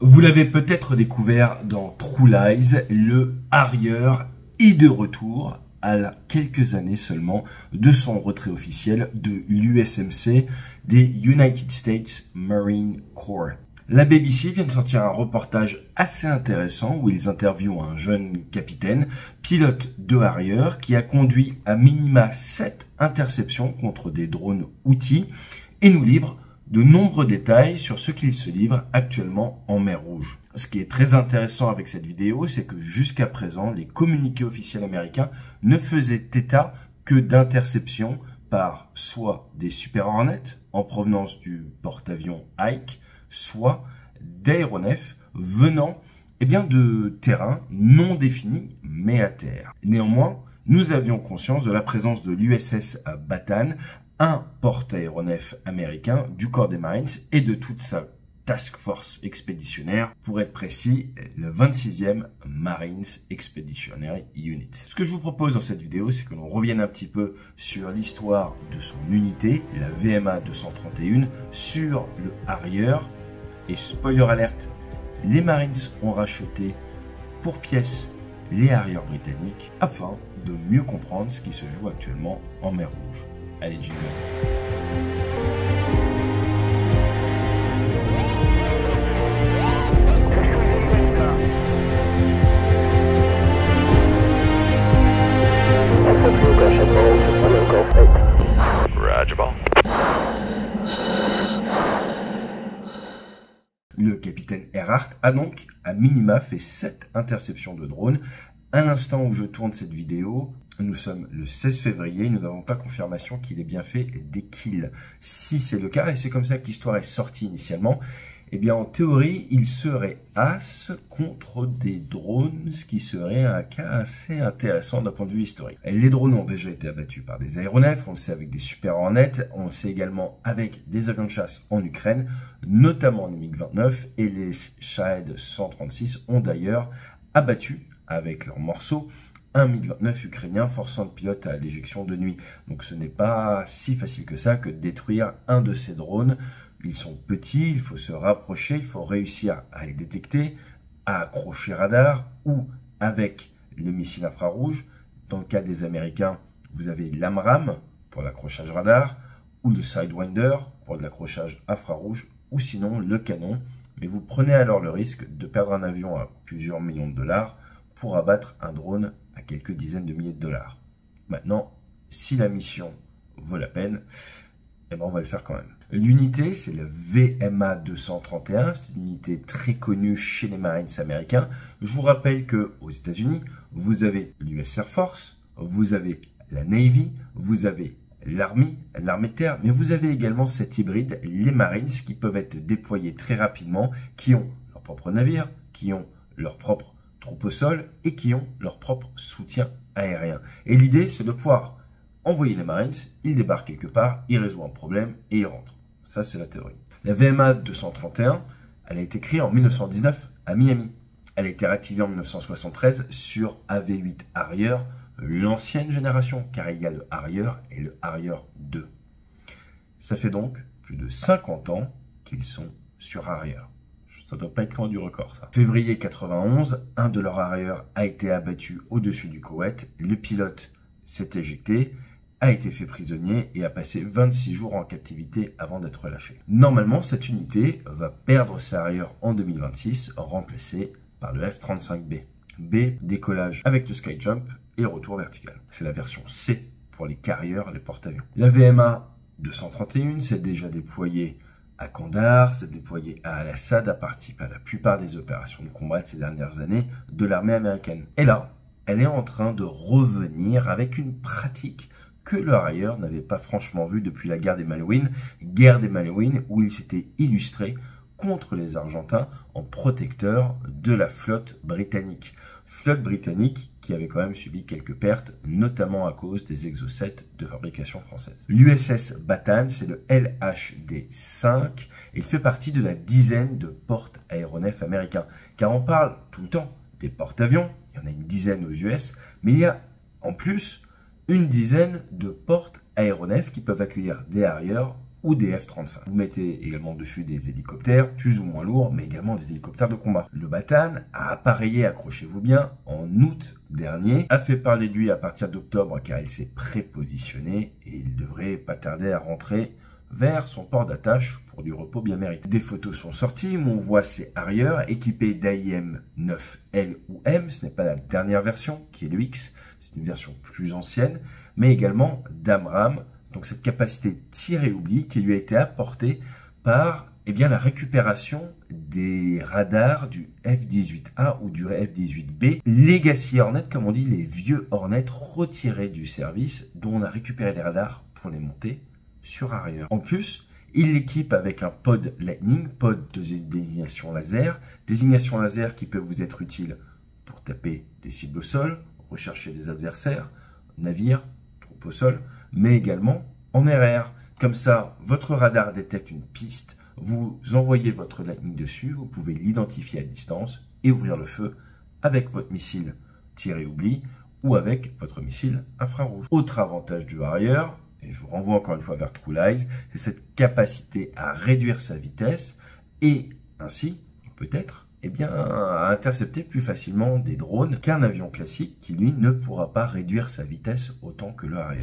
Vous l'avez peut-être découvert dans True Lies, le Harrier est de retour à quelques années seulement de son retrait officiel de l'USMC des United States Marine Corps. La BBC vient de sortir un reportage assez intéressant où ils interviewent un jeune capitaine, pilote de Harrier, qui a conduit à minima 7 interceptions contre des drones Houthis et nous livre de nombreux détails sur ce qu'il se livre actuellement en mer Rouge. Ce qui est très intéressant avec cette vidéo, c'est que jusqu'à présent, les communiqués officiels américains ne faisaient état que d'interceptions par soit des Super Hornets en provenance du porte-avions Ike, soit d'aéronefs venant de terrains non définis mais à terre. Néanmoins, nous avions conscience de la présence de l'USS Bataan, un porte-aéronef américain du corps des Marines et de toute sa task force expéditionnaire, pour être précis, le 26e Marines Expeditionary Unit. Ce que je vous propose dans cette vidéo, c'est que l'on revienne un petit peu sur l'histoire de son unité, la VMA 231, sur le Harrier, et spoiler alert, les Marines ont racheté pour pièces les Harriers britanniques afin de mieux comprendre ce qui se joue actuellement en mer Rouge. Allez, jingle. Le capitaine Earhart a donc à minima fait 7 interceptions de drones. À l'instant où je tourne cette vidéo, nous sommes le 16 février, nous n'avons pas confirmation qu'il ait bien fait des kills. Si c'est le cas, et c'est comme ça que l'histoire est sortie initialement, en théorie, il serait as contre des drones, ce qui serait un cas assez intéressant d'un point de vue historique. Les drones ont déjà été abattus par des aéronefs, on le sait avec des Super Hornets, on le sait également avec des avions de chasse en Ukraine, notamment les MiG-29, et les Shahed 136 ont d'ailleurs abattu avec leurs morceaux un MiG-29 ukrainien forçant le pilote à l'éjection de nuit. Donc ce n'est pas si facile que ça que de détruire un de ces drones. Ils sont petits, il faut se rapprocher, il faut réussir à les détecter, à accrocher radar ou avec le missile infrarouge. Dans le cas des Américains, vous avez l'AMRAAM pour l'accrochage radar ou le Sidewinder pour l'accrochage infrarouge ou sinon le canon. Mais vous prenez alors le risque de perdre un avion à plusieurs millions de dollars pour abattre un drone à quelques dizaines de milliers de dollars. Maintenant, si la mission vaut la peine, on va le faire quand même. L'unité, c'est le VMA 231, c'est une unité très connue chez les Marines américains. Je vous rappelle qu'aux États-Unis, vous avez l'US Air Force, vous avez la Navy, vous avez l'armée de terre, mais vous avez également cet hybride, les Marines, qui peuvent être déployés très rapidement, qui ont leur propre navire, qui ont leur propre troupes au sol et qui ont leur propre soutien aérien. Et l'idée, c'est de pouvoir envoyer les Marines, ils débarquent quelque part, ils résolvent un problème et ils rentrent. Ça, c'est la théorie. La VMA 231, elle a été créée en 1919 à Miami. Elle a été réactivée en 1973 sur AV8 Harrier, l'ancienne génération, car il y a le Harrier et le Harrier 2. Ça fait donc plus de 50 ans qu'ils sont sur Harrier. Ça doit pas être loin du record, ça. Février 91, un de leurs Harrier a été abattu au-dessus du Koweït. Le pilote s'est éjecté, a été fait prisonnier et a passé 26 jours en captivité avant d'être relâché. Normalement, cette unité va perdre ses Harrier en 2026, remplacée par le F-35B. B, décollage avec le Skyjump et retour vertical. C'est la version C pour les carriers, les porte-avions. La VMA 231 s'est déjà déployée à Kandahar, s'est déployée à Al-Assad, a participé à la plupart des opérations de combat de ces dernières années de l'armée américaine. Et là, elle est en train de revenir avec une pratique que le Harrier n'avait pas franchement vue depuis la guerre des Malouines, où il s'était illustré contre les Argentins en protecteur de la flotte britannique. Flotte britannique qui avait quand même subi quelques pertes, notamment à cause des Exocet de fabrication française. L'USS Bataan, c'est le LHD-5, et il fait partie de la dizaine de porte-aéronefs américains. Car on parle tout le temps des porte-avions, il y en a une dizaine aux US, mais il y a en plus une dizaine de porte-aéronefs qui peuvent accueillir des Harrier ou des F-35. Vous mettez également dessus des hélicoptères plus ou moins lourds, mais également des hélicoptères de combat. Le Batan a appareillé, accrochez-vous bien, en août dernier, a fait parler de lui à partir d'octobre car il s'est prépositionné et il devrait pas tarder à rentrer vers son port d'attache pour du repos bien mérité. Des photos sont sorties où on voit ces Harrier équipés d'AIM-9L ou M, ce n'est pas la dernière version qui est le X, c'est une version plus ancienne, mais également d'AMRAAM, donc cette capacité tir et oubli qui lui a été apportée par la récupération des radars du F-18A ou du F-18B, Legacy Hornet, comme on dit, les vieux Hornet retirés du service, dont on a récupéré les radars pour les monter sur Harrier. En plus, il l'équipe avec un pod Lightning, pod de désignation laser qui peut vous être utile pour taper des cibles au sol, rechercher des adversaires, navires, troupes au sol, mais également en RR. Comme ça, votre radar détecte une piste, vous envoyez votre Lightning dessus, vous pouvez l'identifier à distance et ouvrir le feu avec votre missile tir et oubli ou avec votre missile infrarouge. Autre avantage du Harrier, et je vous renvoie encore une fois vers True Lies, c'est cette capacité à réduire sa vitesse et ainsi, peut-être, à intercepter plus facilement des drones qu'un avion classique qui, lui, ne pourra pas réduire sa vitesse autant que le Harrier.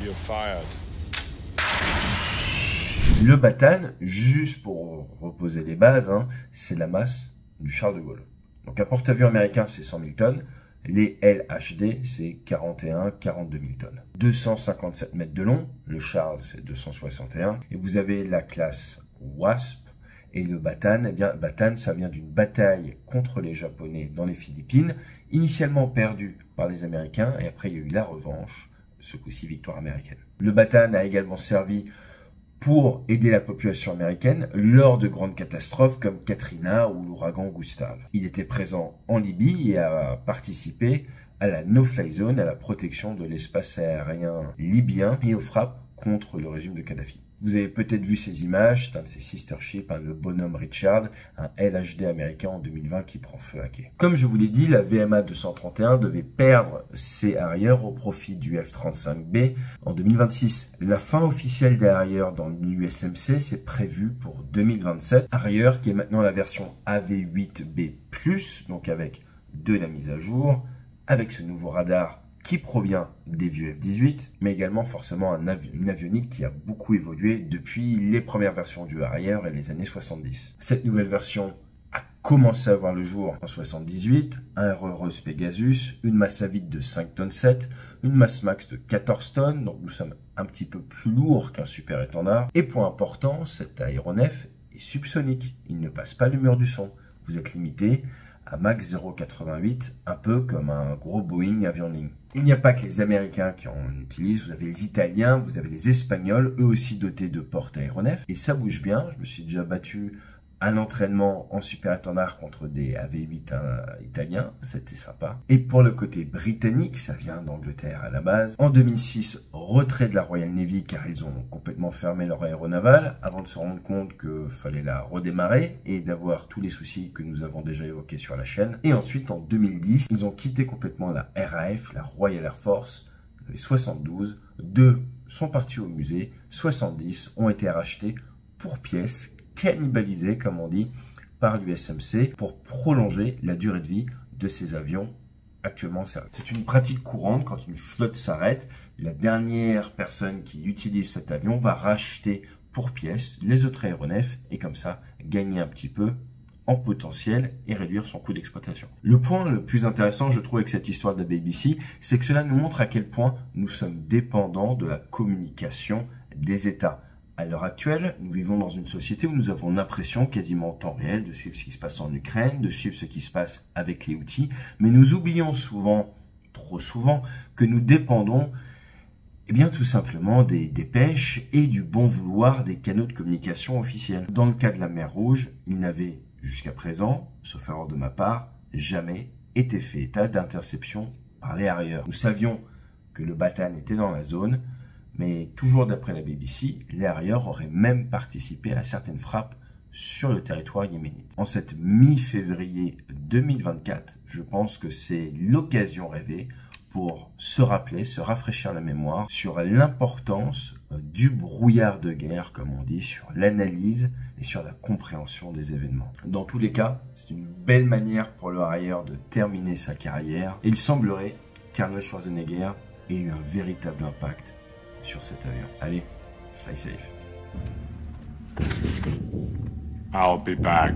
You're fired. Le Batan, juste pour reposer les bases, c'est la masse du Charles de Gaulle. Donc un porte-avions américain, c'est 100 000 tonnes. Les LHD, c'est 41-42 000 tonnes. 257 mètres de long, le Charles, c'est 261. Et vous avez la classe Wasp. Et le Batan, Batan, ça vient d'une bataille contre les Japonais dans les Philippines, initialement perdue par les Américains, et après il y a eu la revanche, ce coup-ci victoire américaine. Le Batan a également servi pour aider la population américaine lors de grandes catastrophes comme Katrina ou l'ouragan Gustave. Il était présent en Libye et a participé à la no-fly zone, à la protection de l'espace aérien libyen et aux frappes contre le régime de Kadhafi. Vous avez peut-être vu ces images, c'est un de ces sister ships, le bonhomme Richard, un LHD américain en 2020 qui prend feu à quai. Comme je vous l'ai dit, la VMA 231 devait perdre ses Harrier au profit du F-35B en 2026. La fin officielle des Harrier dans l'USMC, c'est prévu pour 2027. Harrier qui est maintenant la version AV8B+, donc avec de la mise à jour, avec ce nouveau radar qui provient des vieux F-18, mais également forcément une avionique qui a beaucoup évolué depuis les premières versions du Harrier et les années 70. Cette nouvelle version a commencé à voir le jour en 78, un RRS Pegasus, une masse à vide de 5 tonnes 7, une masse max de 14 tonnes, donc nous sommes un petit peu plus lourds qu'un super étendard. Et point important, cet aéronef est subsonique, il ne passe pas le mur du son. Vous êtes limité à max 0,88, un peu comme un gros Boeing avion ligne. Il n'y a pas que les Américains qui en utilisent, vous avez les Italiens, vous avez les Espagnols, eux aussi dotés de porte-aéronefs, et ça bouge bien. Je me suis déjà battu à l'entraînement en super étendard contre des AV8 italiens, c'était sympa. Et pour le côté britannique, ça vient d'Angleterre à la base. En 2006, retrait de la Royal Navy car ils ont complètement fermé leur aéronaval avant de se rendre compte qu'il fallait la redémarrer et d'avoir tous les soucis que nous avons déjà évoqués sur la chaîne. Et ensuite, en 2010, ils ont quitté complètement la RAF, la Royal Air Force. Les 72, 2 sont partis au musée, 70 ont été rachetés pour pièces, cannibalisés, comme on dit, par l'USMC pour prolonger la durée de vie de ces avions actuellement en service. C'est une pratique courante quand une flotte s'arrête. La dernière personne qui utilise cet avion va racheter pour pièces les autres aéronefs et comme ça gagner un petit peu en potentiel et réduire son coût d'exploitation. Le point le plus intéressant, je trouve, avec cette histoire de BBC, c'est que cela nous montre à quel point nous sommes dépendants de la communication des États. À l'heure actuelle, nous vivons dans une société où nous avons l'impression, quasiment en temps réel, de suivre ce qui se passe en Ukraine, de suivre ce qui se passe avec les Houthis, mais nous oublions souvent, trop souvent, que nous dépendons tout simplement des dépêches et du bon vouloir des canaux de communication officiels. Dans le cas de la mer Rouge, il n'avait jusqu'à présent, sauf erreur de ma part, jamais été fait état d'interception par les Harrier. Nous savions que le Batan était dans la zone, mais toujours d'après la BBC, les Harrier auraient même participé à certaines frappes sur le territoire yéménite. En cette mi-février 2024, je pense que c'est l'occasion rêvée pour se rappeler, se rafraîchir la mémoire sur l'importance du brouillard de guerre, comme on dit, sur l'analyse et sur la compréhension des événements. Dans tous les cas, c'est une belle manière pour le railleur de terminer sa carrière. Et il semblerait qu'Arnold Schwarzenegger ait eu un véritable impact sur cet avion. Allez, fly safe. I'll be back.